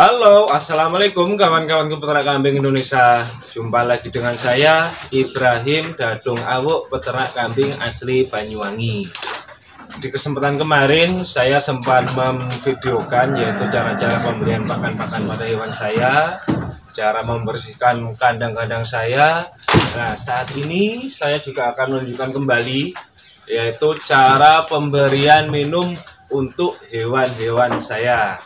Halo, assalamualaikum kawan-kawan peternak kambing Indonesia. Jumpa lagi dengan saya Ibrahim Dadung Awuk, peternak kambing asli Banyuwangi. Di kesempatan kemarin saya sempat memvideokan yaitu cara-cara pemberian pakan-pakan pada hewan saya, cara membersihkan kandang-kandang saya. Nah, saat ini saya juga akan menunjukkan kembali yaitu cara pemberian minum untuk hewan-hewan saya.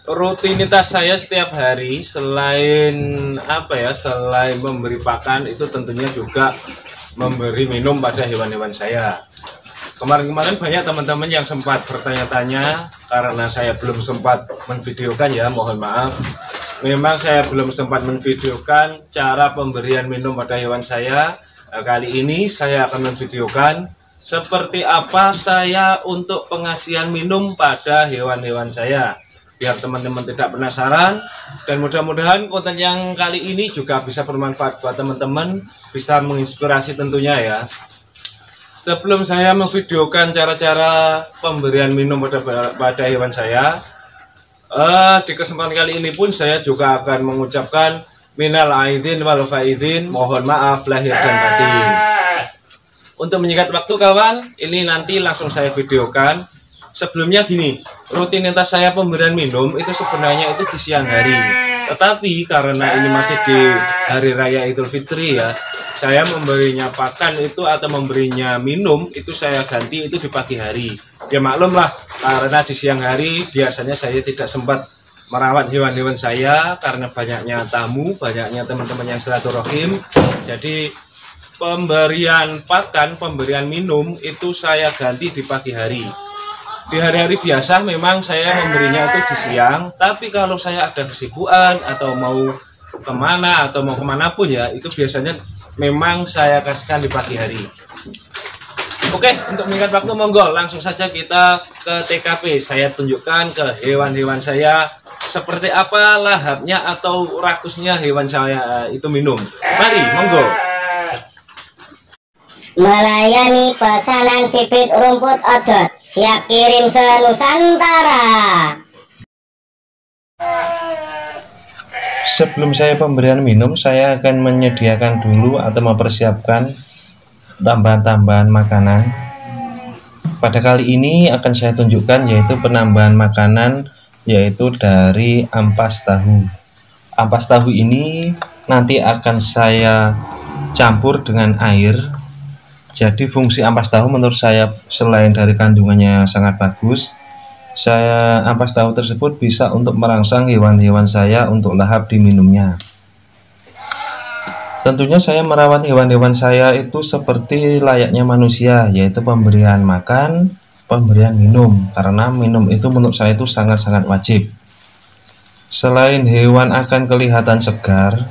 Rutinitas saya setiap hari selain selain memberi pakan itu tentunya juga memberi minum pada hewan-hewan saya. Kemarin-kemarin banyak teman-teman yang sempat bertanya-tanya karena saya belum sempat menvideokan, ya mohon maaf. Memang saya belum sempat menvideokan cara pemberian minum pada hewan saya. Nah, kali ini saya akan menvideokan seperti apa saya untuk pengasihan minum pada hewan-hewan saya, biar teman-teman tidak penasaran, dan mudah-mudahan konten yang kali ini juga bisa bermanfaat buat teman-teman, bisa menginspirasi tentunya ya. Sebelum saya memvideokan cara-cara pemberian minum pada hewan saya, di kesempatan kali ini pun saya juga akan mengucapkan minal aidin wal faidin, mohon maaf lahir dan batin. Untuk menyingkat waktu kawan, ini nanti langsung saya videokan. Sebelumnya gini, rutinitas saya pemberian minum itu sebenarnya itu di siang hari. Tetapi karena ini masih di hari raya Idul Fitri ya, saya memberinya pakan itu atau memberinya minum itu saya ganti itu di pagi hari. Ya maklumlah, karena di siang hari biasanya saya tidak sempat merawat hewan-hewan saya karena banyaknya tamu, banyaknya teman-teman yang silaturahim. Jadi pemberian pakan, pemberian minum itu saya ganti di pagi hari. Di hari-hari biasa memang saya memberinya itu di siang, tapi kalau saya ada kesibukan atau mau kemana atau mau kemanapun ya, itu biasanya memang saya kasihkan di pagi hari. Oke, untuk meningkat waktu monggo langsung saja kita ke TKP. Saya tunjukkan ke hewan-hewan saya seperti apa lahapnya atau rakusnya hewan saya itu minum. Mari, monggo. Melayani pesanan bibit rumput odot, siap kirim se-Nusantara. Sebelum saya pemberian minum, saya akan menyediakan dulu atau mempersiapkan tambahan-tambahan makanan. Pada kali ini akan saya tunjukkan yaitu penambahan makanan yaitu dari ampas tahu. Ampas tahu ini nanti akan saya campur dengan air. Jadi fungsi ampas tahu menurut saya selain dari kandungannya sangat bagus, ampas tahu tersebut bisa untuk merangsang hewan-hewan saya untuk lahap diminumnya. Tentunya saya merawat hewan-hewan saya itu seperti layaknya manusia, yaitu pemberian makan, pemberian minum, karena minum itu menurut saya itu sangat-sangat wajib. Selain hewan akan kelihatan segar,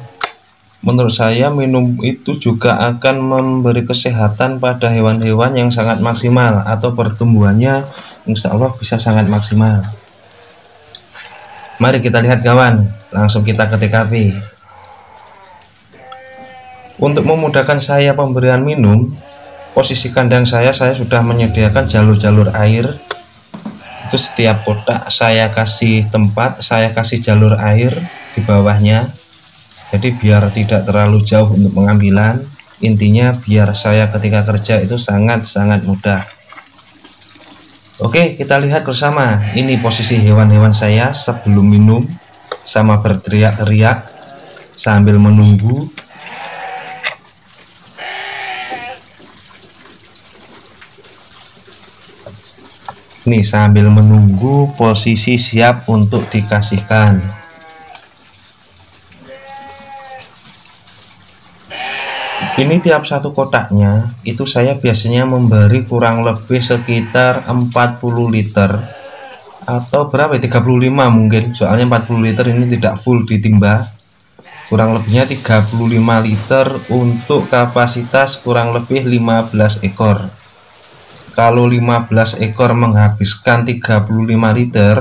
menurut saya minum itu juga akan memberi kesehatan pada hewan-hewan yang sangat maksimal atau pertumbuhannya insya Allah bisa sangat maksimal. Mari kita lihat kawan, langsung kita ke TKP. Untuk memudahkan saya pemberian minum, posisi kandang saya sudah menyediakan jalur-jalur air. Itu setiap kotak saya kasih tempat, saya kasih jalur air di bawahnya. Jadi biar tidak terlalu jauh untuk pengambilan, intinya biar saya ketika kerja itu sangat-sangat mudah. Oke, kita lihat bersama. Ini posisi hewan-hewan saya sebelum minum sama berteriak-teriak sambil menunggu. Nih sambil menunggu posisi siap untuk dikasihkan. Ini tiap satu kotaknya itu saya biasanya memberi kurang lebih sekitar 40 liter atau berapa ya, 35 mungkin, soalnya 40 liter ini tidak full ditimba, kurang lebihnya 35 liter untuk kapasitas kurang lebih 15 ekor. Kalau 15 ekor menghabiskan 35 liter,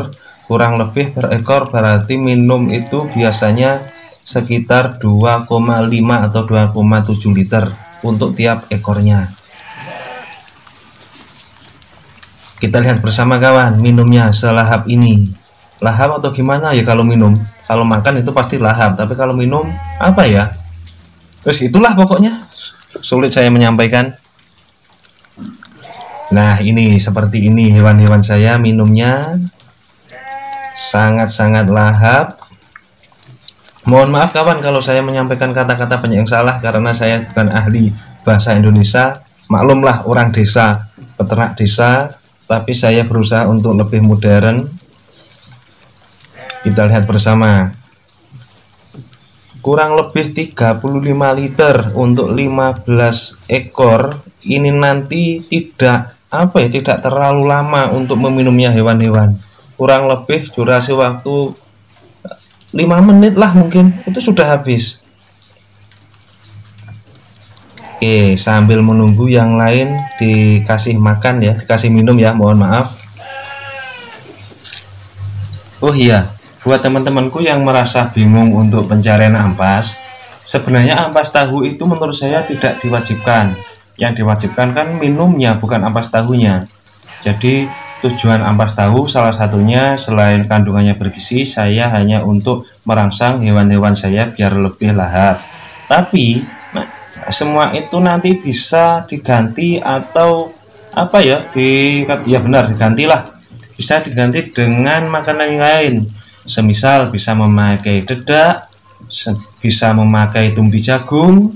kurang lebih per ekor berarti minum itu biasanya sekitar 2,5 atau 2,7 liter untuk tiap ekornya. Kita lihat bersama kawan minumnya selahap ini. lahap atau gimana ya kalau minum. Kalau makan itu pasti lahap, tapi kalau minum apa ya? Terus itulah pokoknya, sulit saya menyampaikan. Nah, ini seperti ini hewan-hewan saya minumnya sangat-sangat lahap. Mohon maaf kawan kalau saya menyampaikan kata-kata banyak yang salah karena saya bukan ahli bahasa Indonesia. Maklumlah orang desa, peternak desa, tapi saya berusaha untuk lebih modern. Kita lihat bersama. Kurang lebih 35 liter untuk 15 ekor. Ini nanti tidak terlalu lama untuk meminumnya hewan-hewan. Kurang lebih durasi waktu 5 menit lah mungkin itu sudah habis. Oke, sambil menunggu yang lain dikasih makan ya, dikasih minum ya, mohon maaf. Oh iya, buat teman-temanku yang merasa bingung untuk pencarian ampas, sebenarnya ampas tahu itu menurut saya tidak diwajibkan. Yang diwajibkan kan minumnya, bukan ampas tahunya. Jadi tujuan ampas tahu salah satunya selain kandungannya bergizi, saya hanya untuk merangsang hewan-hewan saya biar lebih lahap. Tapi semua itu nanti bisa diganti atau digantilah. Bisa diganti dengan makanan yang lain. Semisal bisa memakai dedak, bisa memakai tumpi jagung,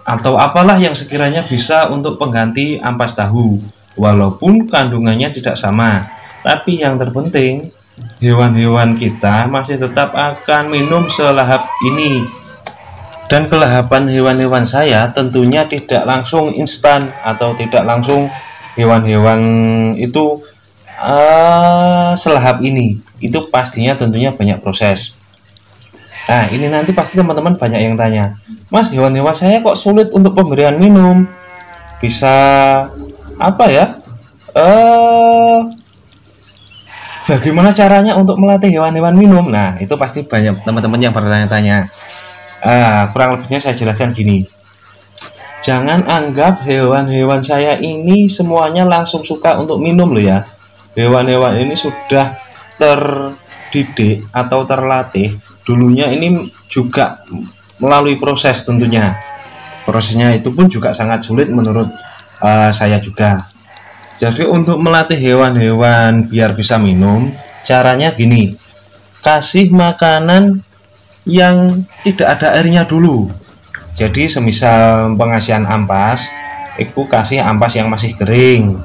atau apalah yang sekiranya bisa untuk pengganti ampas tahu. Walaupun kandungannya tidak sama, tapi yang terpenting hewan-hewan kita masih tetap akan minum selahap ini. Dan kelahapan hewan-hewan saya tentunya tidak langsung instan atau tidak langsung hewan-hewan itu selahap ini. Itu pastinya tentunya banyak proses. Nah, ini nanti pasti teman-teman banyak yang tanya, Mas, hewan-hewan saya kok sulit untuk pemberian minum? Bisa bagaimana caranya untuk melatih hewan-hewan minum? Nah, itu pasti banyak teman-teman yang bertanya-tanya. Kurang lebihnya saya jelaskan gini. Jangan anggap hewan-hewan saya ini semuanya langsung suka untuk minum loh ya. Hewan-hewan ini sudah terdidik atau terlatih. Dulunya ini juga melalui proses tentunya. Prosesnya itu pun juga sangat sulit menurut saya juga. Jadi untuk melatih hewan-hewan biar bisa minum, caranya gini. Kasih makanan yang tidak ada airnya dulu. Jadi semisal pengasihan ampas, itu kasih ampas yang masih kering.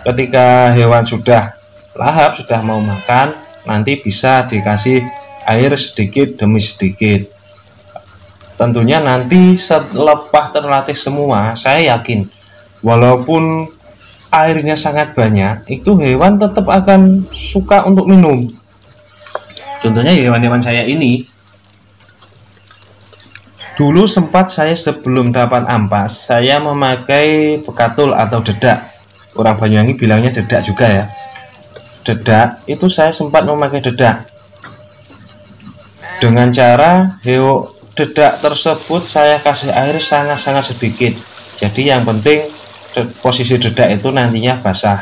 Ketika hewan sudah lahap, sudah mau makan, nanti bisa dikasih air sedikit demi sedikit. Tentunya nanti selepas terlatih semua, saya yakin walaupun airnya sangat banyak, itu hewan tetap akan suka untuk minum. Contohnya hewan-hewan saya ini, dulu sempat saya sebelum dapat ampas, saya memakai bekatul atau dedak. Orang Banyuwangi bilangnya dedak juga ya. Dedak itu saya sempat memakai dedak. Dengan cara dedak tersebut saya kasih air sangat-sangat sedikit. Jadi yang penting posisi dedak itu nantinya basah.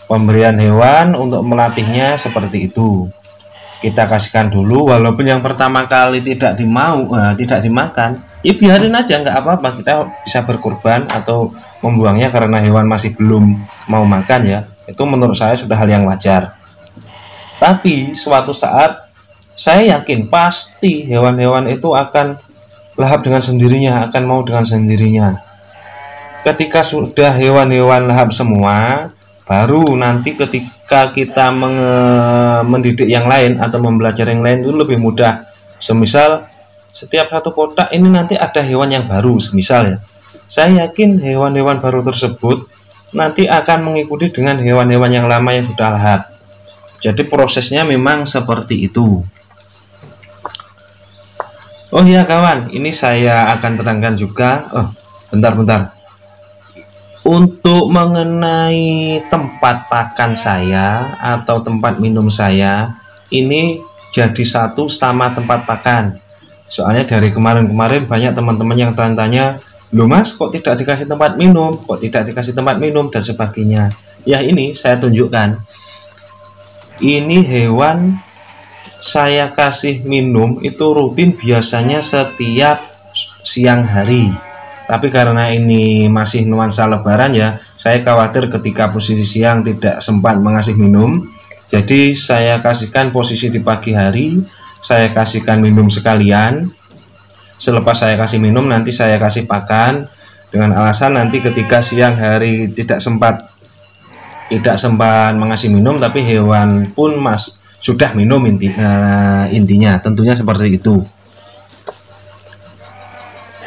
Pemberian hewan untuk melatihnya seperti itu. Kita kasihkan dulu, walaupun yang pertama kali tidak dimakan, ya biarin aja, nggak apa-apa. Kita bisa berkorban atau membuangnya karena hewan masih belum mau makan ya. Itu menurut saya sudah hal yang wajar. Tapi suatu saat saya yakin pasti hewan-hewan itu akan lahap dengan sendirinya, akan mau dengan sendirinya. Ketika sudah hewan-hewan lahap semua, baru nanti ketika kita mendidik yang lain atau mempelajari yang lain itu lebih mudah. Semisal setiap satu kotak ini nanti ada hewan yang baru, semisal ya. Saya yakin hewan-hewan baru tersebut nanti akan mengikuti dengan hewan-hewan yang lama yang sudah lahap. Jadi prosesnya memang seperti itu. Oh iya kawan, ini saya akan terangkan juga. Bentar. Untuk mengenai tempat pakan saya atau tempat minum saya, ini jadi satu sama tempat pakan. Soalnya dari kemarin-kemarin banyak teman-teman yang tanya, loh Mas, kok tidak dikasih tempat minum, dan sebagainya. Ya ini saya tunjukkan. Ini hewan saya kasih minum itu rutin biasanya setiap siang hari. Tapi karena ini masih nuansa lebaran ya, saya khawatir ketika posisi siang tidak sempat mengasih minum. Jadi saya kasihkan posisi di pagi hari, saya kasihkan minum sekalian. Selepas saya kasih minum nanti saya kasih pakan, dengan alasan nanti ketika siang hari tidak sempat mengasih minum, tapi hewan pun sudah minum intinya tentunya seperti itu.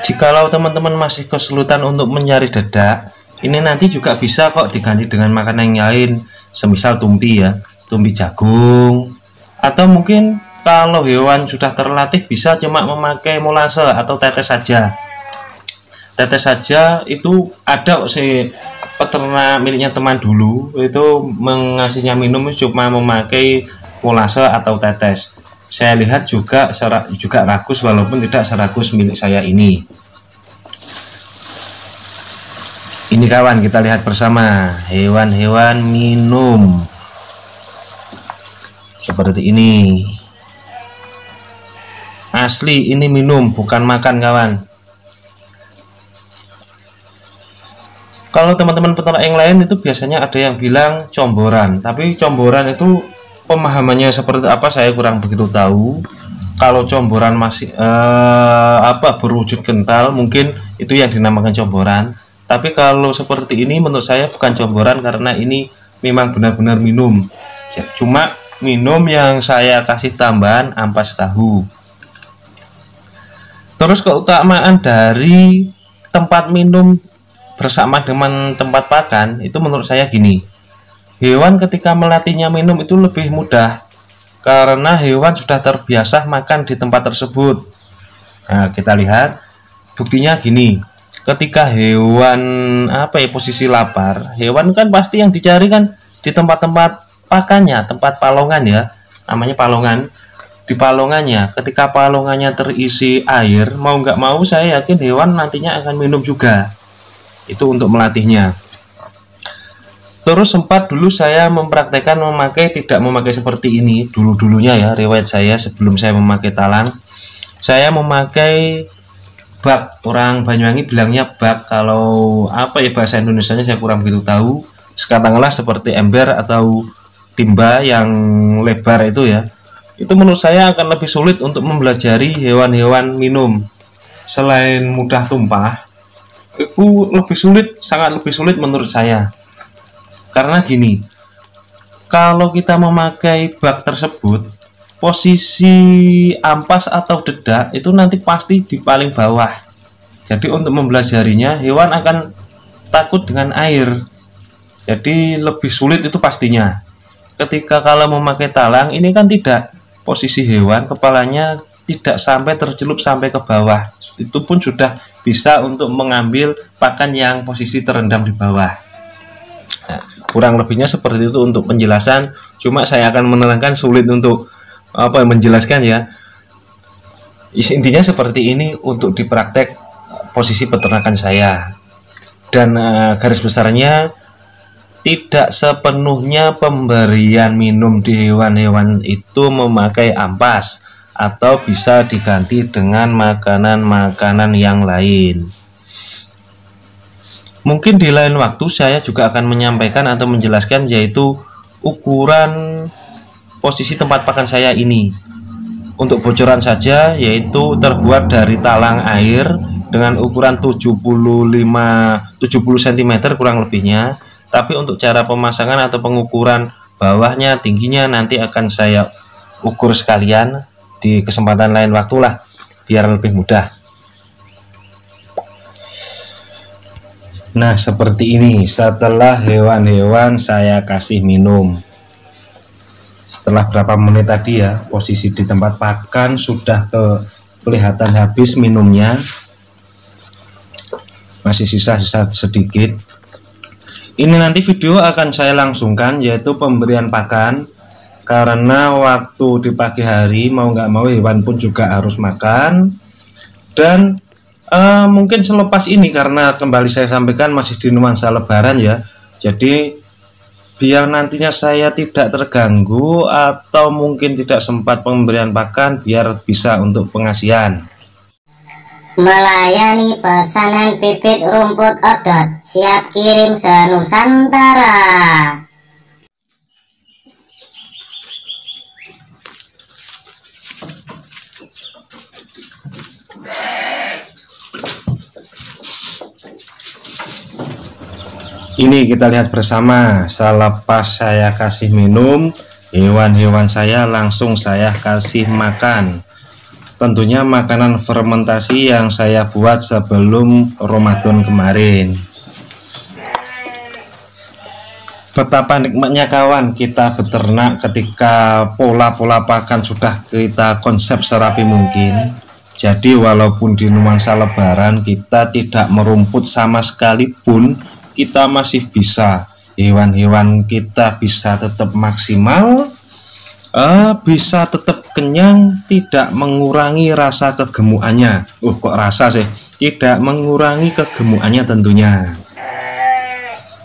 Jikalau teman-teman masih kesulitan untuk mencari dedak, ini nanti juga bisa kok diganti dengan makanan yang lain, semisal tumpi ya, tumpi jagung, atau mungkin kalau hewan sudah terlatih bisa cuma memakai molase atau tetes saja. Tetes saja itu ada si peternak miliknya teman dulu, itu mengasihnya minum cuma memakai molase atau tetes. Saya lihat juga ragus walaupun tidak seragus milik saya ini. Ini kawan, kita lihat bersama hewan-hewan minum seperti ini. Asli ini minum bukan makan kawan. Kalau teman-teman peternak yang lain itu biasanya ada yang bilang comboran, tapi comboran itu pemahamannya seperti apa saya kurang begitu tahu. Kalau comboran masih berwujud kental, mungkin itu yang dinamakan comboran. Tapi kalau seperti ini menurut saya bukan comboran, karena ini memang benar-benar minum. Cuma minum yang saya kasih tambahan ampas tahu. Terus keutamaan dari tempat minum bersama dengan tempat pakan itu menurut saya gini. Hewan ketika melatihnya minum itu lebih mudah karena hewan sudah terbiasa makan di tempat tersebut. Nah, kita lihat buktinya gini. Ketika hewan posisi lapar, hewan kan pasti yang dicari kan di tempat-tempat pakannya, tempat palongan ya, namanya palongan. Di palongannya, ketika palongannya terisi air, mau nggak mau saya yakin hewan nantinya akan minum juga. Itu untuk melatihnya. Terus sempat dulu saya mempraktekkan tidak memakai seperti ini dulunya ya, riwayat saya sebelum saya memakai talang. Saya memakai bak, orang Banyuwangi bilangnya bak, kalau bahasa Indonesianya saya kurang begitu tahu. Katakanlah seperti ember atau timba yang lebar itu ya. Itu menurut saya akan lebih sulit untuk mempelajari hewan-hewan minum. Selain mudah tumpah, itu sangat lebih sulit menurut saya. Karena gini, kalau kita memakai bak tersebut, posisi ampas atau dedak itu nanti pasti di paling bawah. Jadi untuk mempelajarinya, hewan akan takut dengan air. Jadi lebih sulit itu pastinya. Ketika kalau memakai talang, ini kan tidak, posisi hewan kepalanya tidak sampai tercelup sampai ke bawah. Itu pun sudah bisa untuk mengambil pakan yang posisi terendam di bawah. Nah, kurang lebihnya seperti itu untuk penjelasan. Cuma saya akan menerangkan, sulit untuk menjelaskan ya. Intinya seperti ini untuk dipraktek posisi peternakan saya. Dan garis besarnya tidak sepenuhnya pemberian minum di hewan-hewan itu memakai ampas, atau bisa diganti dengan makanan-makanan yang lain. Mungkin di lain waktu saya juga akan menyampaikan atau menjelaskan, yaitu ukuran posisi tempat pakan saya ini. Untuk bocoran saja, yaitu terbuat dari talang air dengan ukuran 70 cm kurang lebihnya. Tapi untuk cara pemasangan atau pengukuran bawahnya, tingginya nanti akan saya ukur sekalian di kesempatan lain waktu lah, biar lebih mudah. Nah, seperti ini setelah hewan-hewan saya kasih minum. Setelah berapa menit tadi ya, posisi di tempat pakan sudah kelihatan habis minumnya. Masih sisa-sisa sedikit. Ini nanti video akan saya langsungkan, yaitu pemberian pakan. Karena waktu di pagi hari mau nggak mau hewan pun juga harus makan. Dan mungkin selepas ini, karena kembali saya sampaikan masih di nuansa lebaran ya, jadi biar nantinya saya tidak terganggu atau mungkin tidak sempat pemberian pakan, biar bisa untuk pengasihan. Melayani pesanan bibit rumput odot, siap kirim se-Nusantara. Ini kita lihat bersama, selepas saya kasih minum, hewan-hewan saya langsung saya kasih makan. Tentunya makanan fermentasi yang saya buat sebelum Ramadan kemarin. Betapa nikmatnya kawan kita beternak ketika pola-pola pakan sudah kita konsep serapi mungkin. Jadi walaupun di nuansa lebaran kita tidak merumput sama sekali pun, kita masih bisa, hewan-hewan kita bisa tetap maksimal, bisa tetap kenyang, tidak mengurangi rasa kegemukannya. Kok rasa sih? Tidak mengurangi kegemukannya tentunya.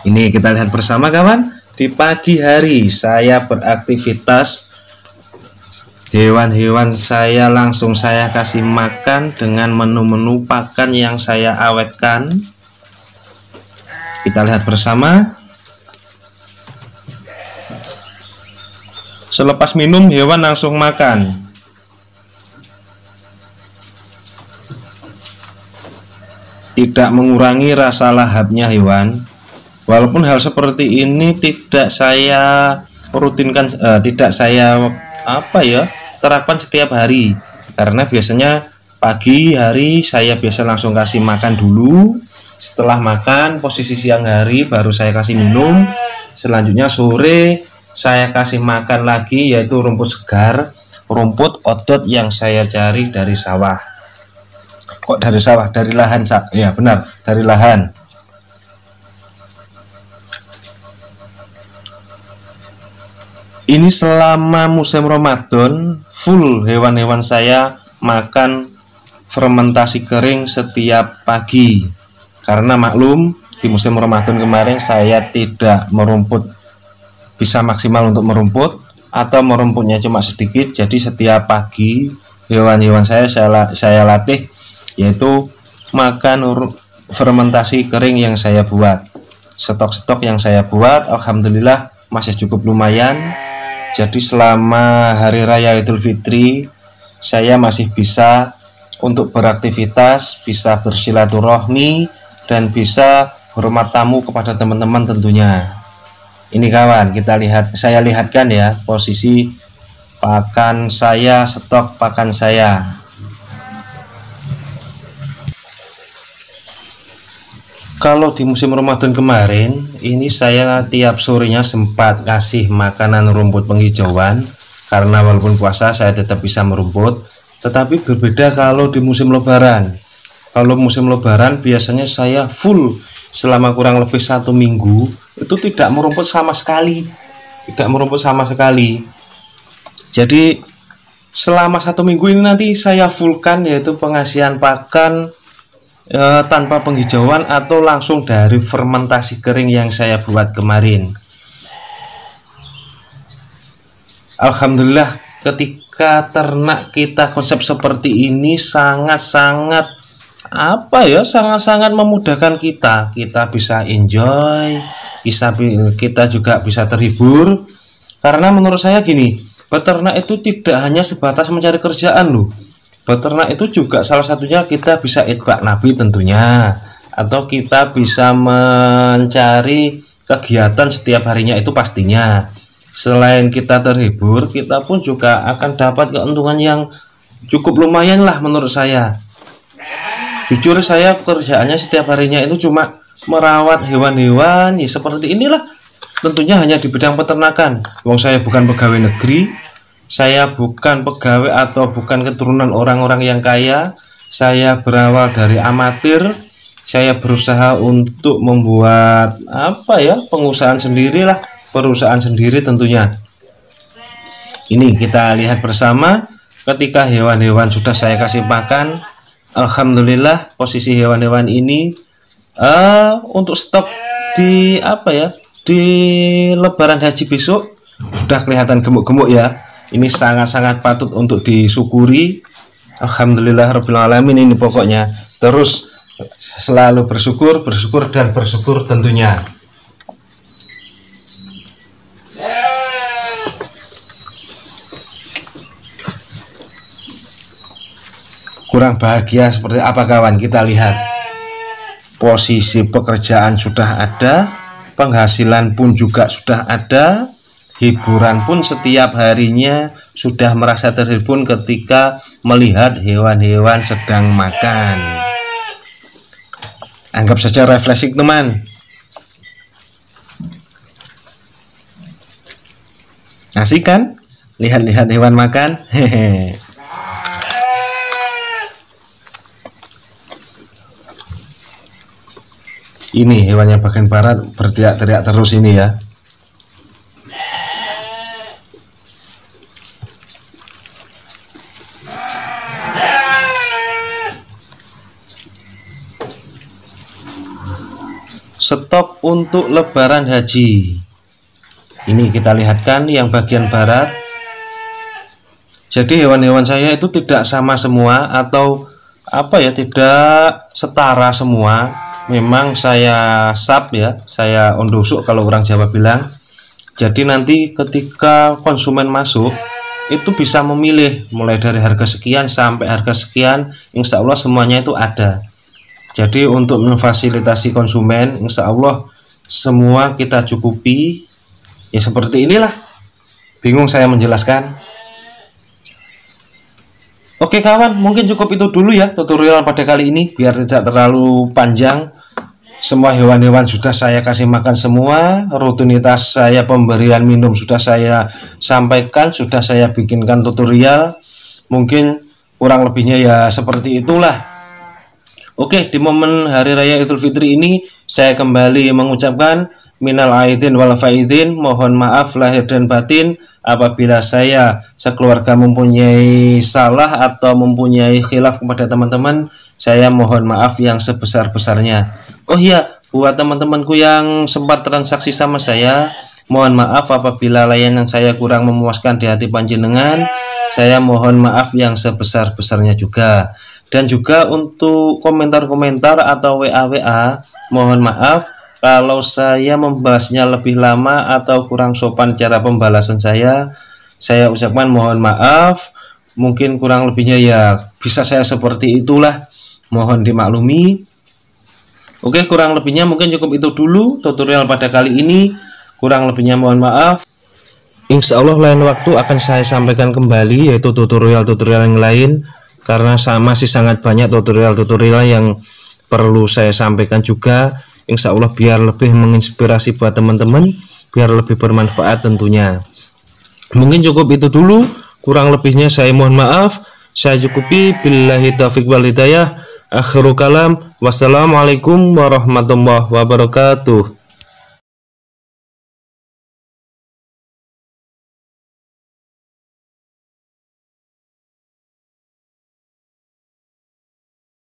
Ini kita lihat bersama kawan. Di pagi hari saya beraktivitas, hewan-hewan saya langsung saya kasih makan dengan menu-menu pakan yang saya awetkan. Kita lihat bersama. Selepas minum, hewan langsung makan. Tidak mengurangi rasa lahapnya hewan. Walaupun hal seperti ini tidak saya rutinkan, tidak saya terapkan setiap hari. Karena biasanya pagi hari saya biasa langsung kasih makan dulu. Setelah makan, posisi siang hari baru saya kasih minum. Selanjutnya sore saya kasih makan lagi, yaitu rumput segar, rumput odot yang saya cari dari sawah. Kok dari sawah? Dari lahan, ya benar, dari lahan. Ini selama musim Ramadan full hewan-hewan saya makan fermentasi kering setiap pagi. Karena maklum di musim Ramadan kemarin saya tidak merumput, bisa maksimal untuk merumput atau merumputnya cuma sedikit. Jadi setiap pagi hewan-hewan saya latih, yaitu makan fermentasi kering yang saya buat. Stok-stok yang saya buat alhamdulillah masih cukup lumayan. Jadi selama hari raya Idul Fitri saya masih bisa untuk beraktivitas, bisa bersilaturahmi, dan bisa hormat tamu kepada teman-teman tentunya. Ini kawan, saya lihatkan ya posisi pakan saya, stok pakan saya. Kalau di musim Ramadan kemarin, ini saya tiap sorenya sempat kasih makanan rumput penghijauan, karena walaupun puasa saya tetap bisa merumput. Tetapi berbeda kalau di musim Lebaran. Kalau musim Lebaran biasanya saya full selama kurang lebih 1 minggu itu tidak merumput sama sekali, Jadi selama 1 minggu ini nanti saya fullkan, yaitu pengasihan pakan tanpa penghijauan atau langsung dari fermentasi kering yang saya buat kemarin. Alhamdulillah ketika ternak kita konsep seperti ini sangat-sangat memudahkan kita bisa enjoy, kita juga bisa terhibur. Karena menurut saya gini, beternak itu tidak hanya sebatas mencari kerjaan loh. Beternak itu juga salah satunya kita bisa itbak nabi tentunya, atau kita bisa mencari kegiatan setiap harinya itu pastinya. Selain kita terhibur, kita pun juga akan dapat keuntungan yang cukup lumayan lah menurut saya. Jujur saya pekerjaannya setiap harinya itu cuma merawat hewan-hewan ya seperti inilah. Tentunya hanya di bidang peternakan. Wong saya bukan pegawai negeri, saya bukan pegawai atau bukan keturunan orang-orang yang kaya. Saya berawal dari amatir. Saya berusaha untuk membuat pengusahaan sendiri lah, perusahaan sendiri tentunya. Ini kita lihat bersama ketika hewan-hewan sudah saya kasih makan. Alhamdulillah posisi hewan-hewan ini untuk stok di di Lebaran Haji besok sudah kelihatan gemuk-gemuk ya. Ini sangat-sangat patut untuk disyukuri. Alhamdulillah rabbil alamin ini pokoknya. Terus selalu bersyukur dan bersyukur tentunya. Kurang bahagia seperti apa kawan? Kita lihat. Posisi pekerjaan sudah ada, penghasilan pun juga sudah ada, hiburan pun setiap harinya sudah merasa terhibur ketika melihat hewan-hewan sedang makan. Anggap saja refreshing teman. Asik kan? Lihat-lihat hewan makan. Hehe. Ini hewannya bagian barat berteriak-teriak terus ini ya. Stok untuk Lebaran Haji. Ini kita lihatkan yang bagian barat. Jadi hewan-hewan saya itu tidak sama semua atau apa ya, tidak setara semua. Memang saya sub ya, saya ondosuk kalau orang Jawa bilang. Jadi nanti ketika konsumen masuk itu bisa memilih mulai dari harga sekian sampai harga sekian, insya Allah semuanya itu ada. Jadi untuk memfasilitasi konsumen, insya Allah semua kita cukupi. Ya seperti inilah. Bingung saya menjelaskan. Oke kawan, mungkin cukup itu dulu ya tutorial pada kali ini biar tidak terlalu panjang. Semua hewan-hewan sudah saya kasih makan semua, rutinitas saya pemberian minum sudah saya sampaikan, sudah saya bikinkan tutorial. Mungkin kurang lebihnya ya seperti itulah. Oke, di momen Hari Raya Idul Fitri ini saya kembali mengucapkan minal aidin wal faidin, mohon maaf lahir dan batin apabila saya sekeluarga mempunyai salah atau mempunyai khilaf kepada teman-teman. Saya mohon maaf yang sebesar-besarnya. Oh iya, buat teman-temanku yang sempat transaksi sama saya, mohon maaf apabila layanan saya kurang memuaskan di hati panjenengan. Saya mohon maaf yang sebesar-besarnya juga. Dan juga untuk komentar-komentar atau WA-WA, mohon maaf kalau saya membahasnya lebih lama atau kurang sopan cara pembalasan saya ucapkan mohon maaf. Mungkin kurang lebihnya ya bisa saya seperti itulah, mohon dimaklumi. Oke, kurang lebihnya mungkin cukup itu dulu tutorial pada kali ini. Kurang lebihnya mohon maaf. Insya Allah lain waktu akan saya sampaikan kembali yaitu tutorial-tutorial yang lain, karena masih sangat banyak tutorial-tutorial yang perlu saya sampaikan juga. Insya Allah biar lebih menginspirasi buat teman-teman, biar lebih bermanfaat tentunya. Mungkin cukup itu dulu, kurang lebihnya saya mohon maaf. Saya cukupi, billahi taufiq wal hidayah. Akhirul kalam, wassalamualaikum warahmatullahi wabarakatuh.